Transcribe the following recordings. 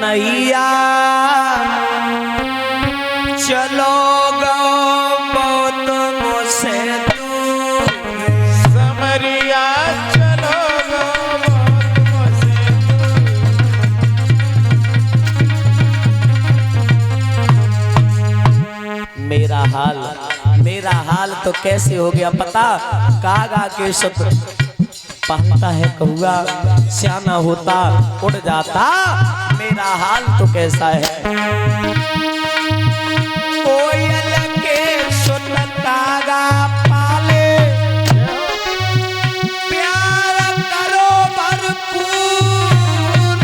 नैया चलो गो बहुत मुझसे दूर, समरिया चलो गो बहुत मुझसे दूर। मेरा हाल तो कैसे हो गया पता। कागा के शब्द पहनता है कहुआ, सियाना होता उड़ जाता। मेरा हाल तो कैसा है। कोयल के सुन कागा पाले, प्यार करो भरपूर।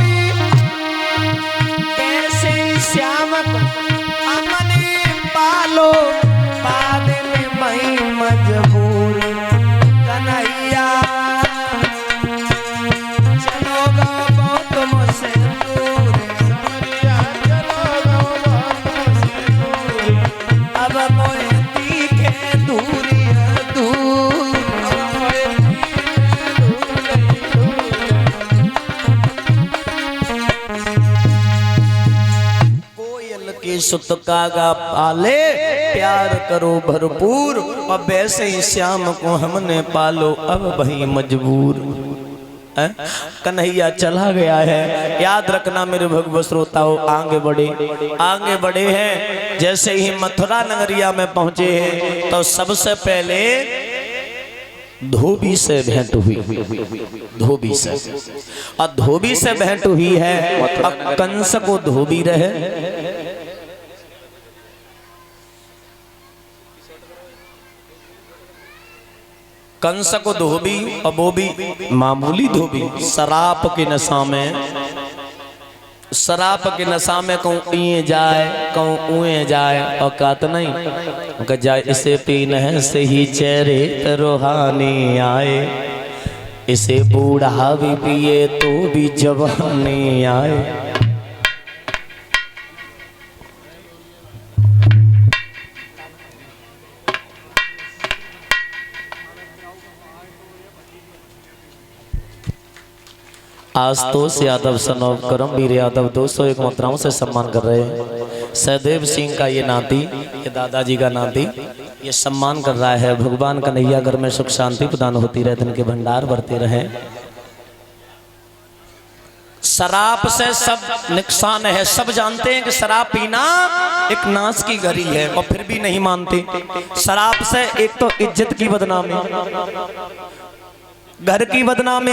कैसे श्याम हमने पालो, बाद में मैं मजबूर। कन्हैया सुत कागा पाले, प्यार करो भरपूर। और वैसे ही श्याम को हमने पालो, अब वही मजबूर। कन्हैया चला गया है। याद रखना मेरे भगवत श्रोताओं, आगे बढ़े हैं। जैसे ही मथुरा नगरिया में पहुंचे हैं तो सबसे पहले धोबी से भेंट हुई। धोबी से भेंट हुई है। कंस को धोबी रहे, कंस को धोबी और वो भी मामूली धोबी। शराब के नशा में कहूँ इए जाए कहूँ उए जाए, और कहत नहीं कह जाए इसे पीने से ही चेहरे रूहानी आए। इसे बूढ़ा भी पिए तो भी जवानी आए। आशुतोष यादव सनोव करमवीर यादव 201 मुद्राओं से सम्मान कर रहे हैं। सहदेव सिंह का ये नाती, ये दादाजी का नाती, ये सम्मान कर रहा है। भगवान कन्हैया घर में सुख शांति प्रदान होती रहे, धन के भंडार भरते रहे। शराब से सब नुकसान है। सब जानते हैं कि शराब पीना एक नाश की घड़ी है, और फिर भी नहीं मानते। शराब से एक तो इज्जत की बदनामी, घर की बदनामी,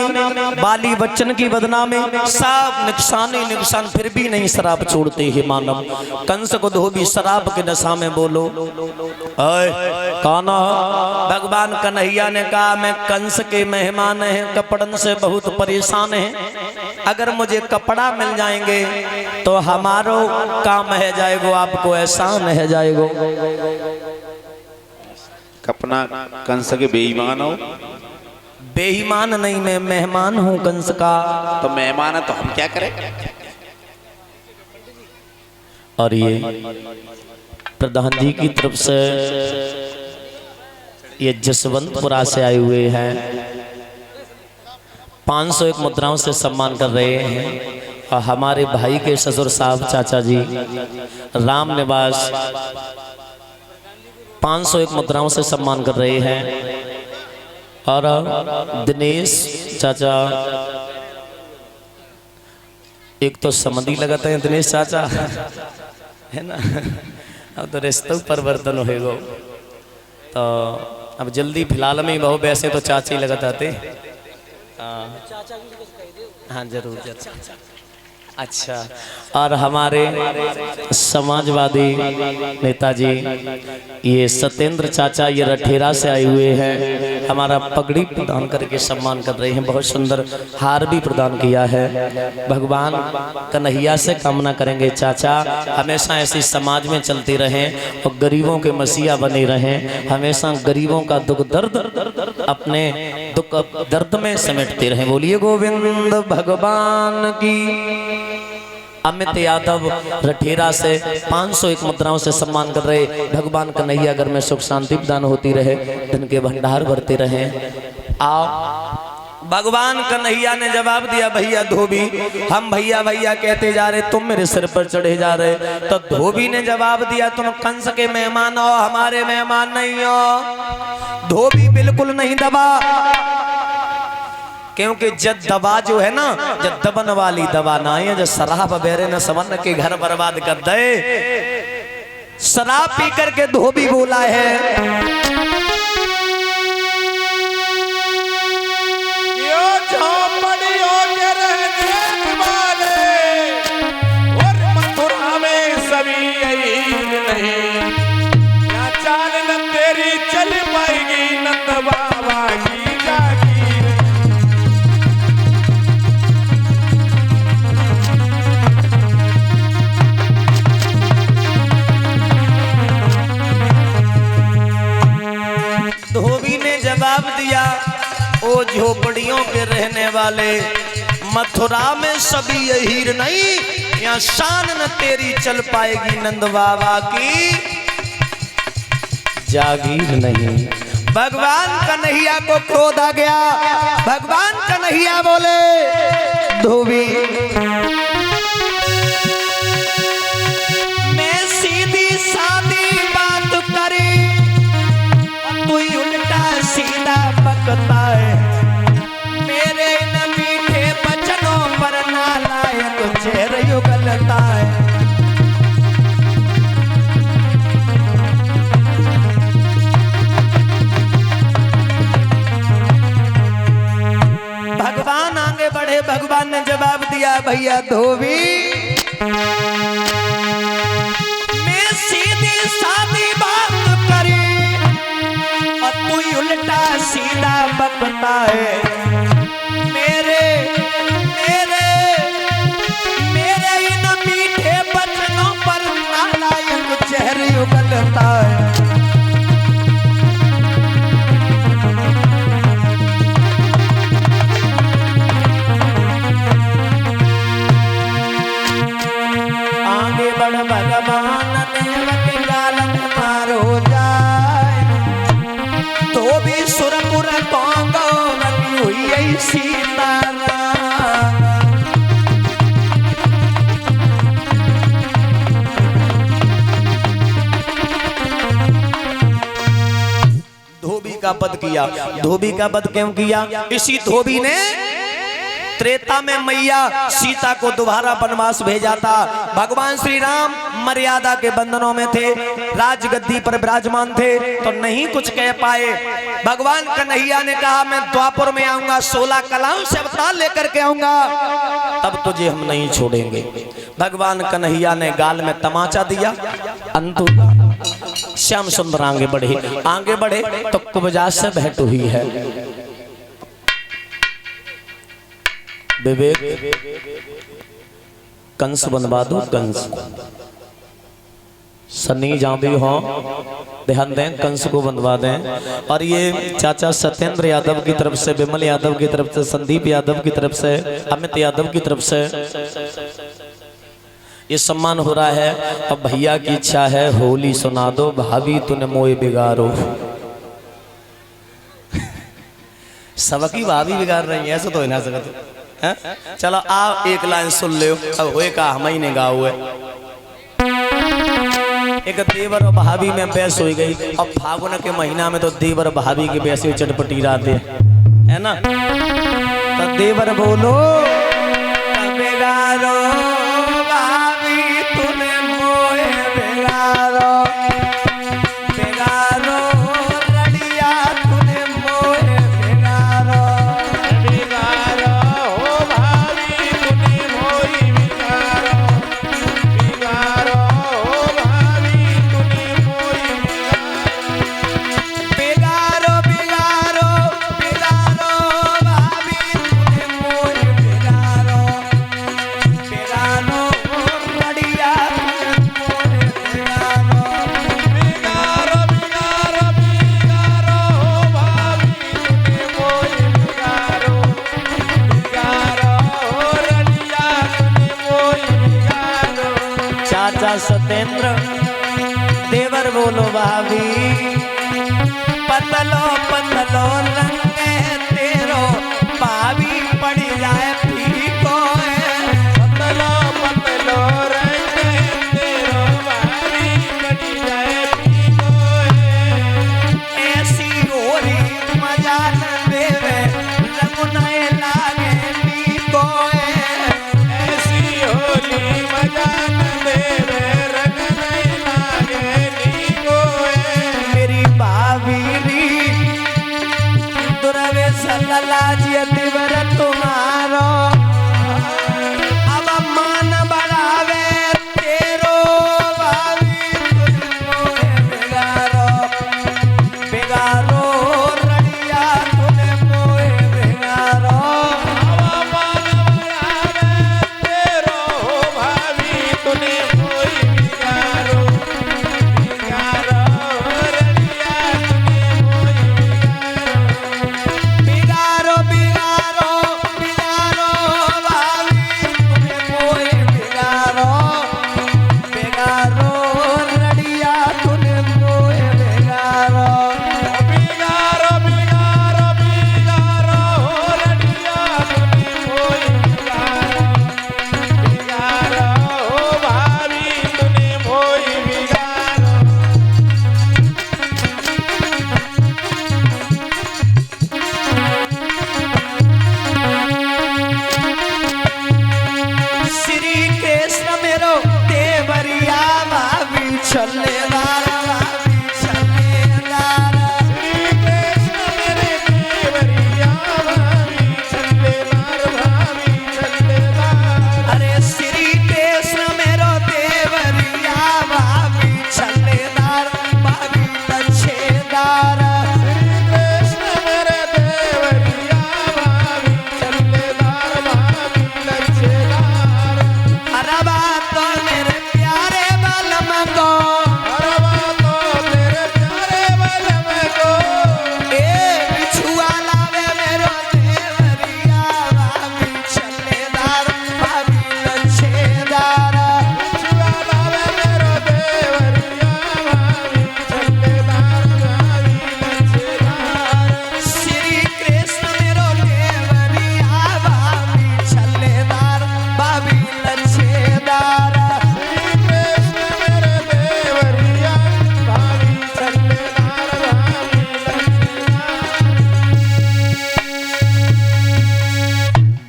बाली बच्चन की बदनामी, सब नुकसान ही नुकसान, फिर भी नहीं शराब छोड़ते ही मानव। कंस को धोबी शराब के नशा में बोलो काना। भगवान कन्हैया ने कहा मैं कंस के मेहमान हैं, कपड़न से बहुत परेशान हैं। अगर मुझे कपड़ा मिल जाएंगे तो हमारो काम है जाएगो, आपको एहसान है जाएगो। कपना कंस के बेईमान हो? बेईमान नहीं, मैं मेहमान हूं कंस का। तो मेहमान है तो हम क्या करें? और ये प्रधान जी की तरफ से ये जसवंतपुरा से आए हुए हैं, 501 मुद्राओं से सम्मान कर रहे हैं। और हमारे भाई के ससुर साहब चाचा जी राम निवास 501 मुद्राओं से सम्मान कर रहे हैं। और दिनेश चाचा, एक तो समझी लगाते हैं दिनेश चाचा है ना। अब तो रिश्तों परिवर्तन होएगा, तो अब जल्दी फिलहाल में बहु वैसे तो चाची लगाते। हाँ जरूर चाचा। अच्छा, और हमारे समाजवादी नेताजी ये सत्येंद्र चाचा, ये रठेरा से आए हुए हैं। हमारा पगड़ी प्रदान करके सम्मान कर रहे हैं। बहुत सुंदर हार भी प्रदान किया है। भगवान कन्हैया से कामना करेंगे चाचा हमेशा ऐसी समाज में चलते रहें और गरीबों के मसीहा बने रहें। हमेशा गरीबों का दुख दर्द अपने दुख दर्द में समेटते रहें। बोलिए गोविंद भगवान की। अमित यादव रठेरा से 501 मुद्राओं से सम्मान कर रहे। भगवान कन्हैया घर में सुख शांति प्रदान होती रहे, धन के भंडार भरते रहे। आओ भगवान कन्हैया ने जवाब दिया, भैया धोबी, हम भैया भैया कहते जा रहे, तुम मेरे सिर पर चढ़े जा रहे। तो धोबी ने जवाब दिया, तुम कंस के मेहमान हो, हमारे मेहमान नहीं हो। धोबी बिल्कुल नहीं दबा, क्योंकि जब दवा जो है ना, जब दबन वाली दवा ना है, जब शराब बेरे न सवन के घर बर्बाद कर दे। शराब पी करके धोबी बोला है, झोपड़ियों के रहने वाले और मथुरा में सभी यही नहीं, क्या चाल न तेरी चल पाएगी नंद बाबा की जागीर। धोबी ने जवाब दिया, ओ झोपड़ियों के रहने वाले, मथुरा में सभी यही नहीं, यहाँ शान न तेरी चल पाएगी नंद बाबा की जागीर नहीं। भगवान कन्हैया को क्रोध आ गया। भगवान कन्हैया बोले, धोबी मैं सीधी सादी बात करी, तू उल्टा सीधा बकता है। मेरे न मीठे बचनों पर नालायक चेहरे उगलता है। भगवान आगे बढ़े। भगवान ने जवाब दिया, भैया धोबी मैं सीधी सादी बात करी और तू उल्टा सीधा बकता है। मेरे मेरे मेरे इन मीठे बचनों पर नालायक चेहरे उगलता है। आगे बढ़ भगवान ने गालन मारो जाए, तो भी सुरपुर कौंगो रखी हुई है सीताराम। धोबी का वध किया। धोबी का वध क्यों किया? इसी धोबी ने त्रेता में मैया सीता को दोबारा वनवास भेजा था। भगवान श्री राम मर्यादा के बंधनों में थे, राजगद्दी पर विराजमान थे, तो नहीं कुछ कह पाए। भगवान कन्हैया ने कहा, मैं द्वापर में आऊंगा, 16 कलाओं से अवतार लेकर के आऊंगा, तब तुझे हम नहीं छोड़ेंगे। भगवान कन्हैया ने गाल में तमाचा दिया, अंतु श्याम सुंदर आगे बढ़े तो कुबजा से भेंट हुई है। विवेक कंस बनवा दो, कंस सन्नी जहाँ भी हो ध्यान दें, कंस को बनवा दें। और ये चाचा सत्येंद्र यादव की तरफ से, विमल यादव की तरफ से, संदीप यादव की तरफ से, अमित यादव की तरफ से ये सम्मान हो रहा है। अब भैया की इच्छा है, होली सुना दो भाभी तूने मोए बिगाड़ो। सबकी भाभी बिगाड़ रही है, ऐसा तो हो ना सकता। चलो आप एक लाइन सुन ले। अब हुए का हम ही ने गाओ है। एक देवर और भाभी में बहस हो गई। अब फागुन के महीना में तो देवर भाभी की बहस चटपटी रात है ना। तो देवर बोलो, बिगाड़ो भाभी तूने मोए बिगाड़ो, बिगाड़ो रड़िया तूने मोए बिगाड़ो, बिगाड़ो हो भाभी तूने मोई बिगाड़ो, बिगाड़ो हो भाभी तूने मोई बिगाड़ो, बिगाड़ो बिगाड़ो भाभी तूने मोए बिगाड़ो, बिगाड़ो रड़िया तूने मोए बिगाड़ो, बिगाड़ो बिगाड़ो बिगाड़ो हो भाभी तूने मोई बिगाड़ो, बिगाड़ो हो रलिया तूने मोई बिगाड़ो। चाचा सत्येंद्र देवर बोलो, भाभी पतलो पतलो रंग तेरो पा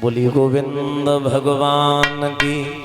बोली गोविंद भगवान की।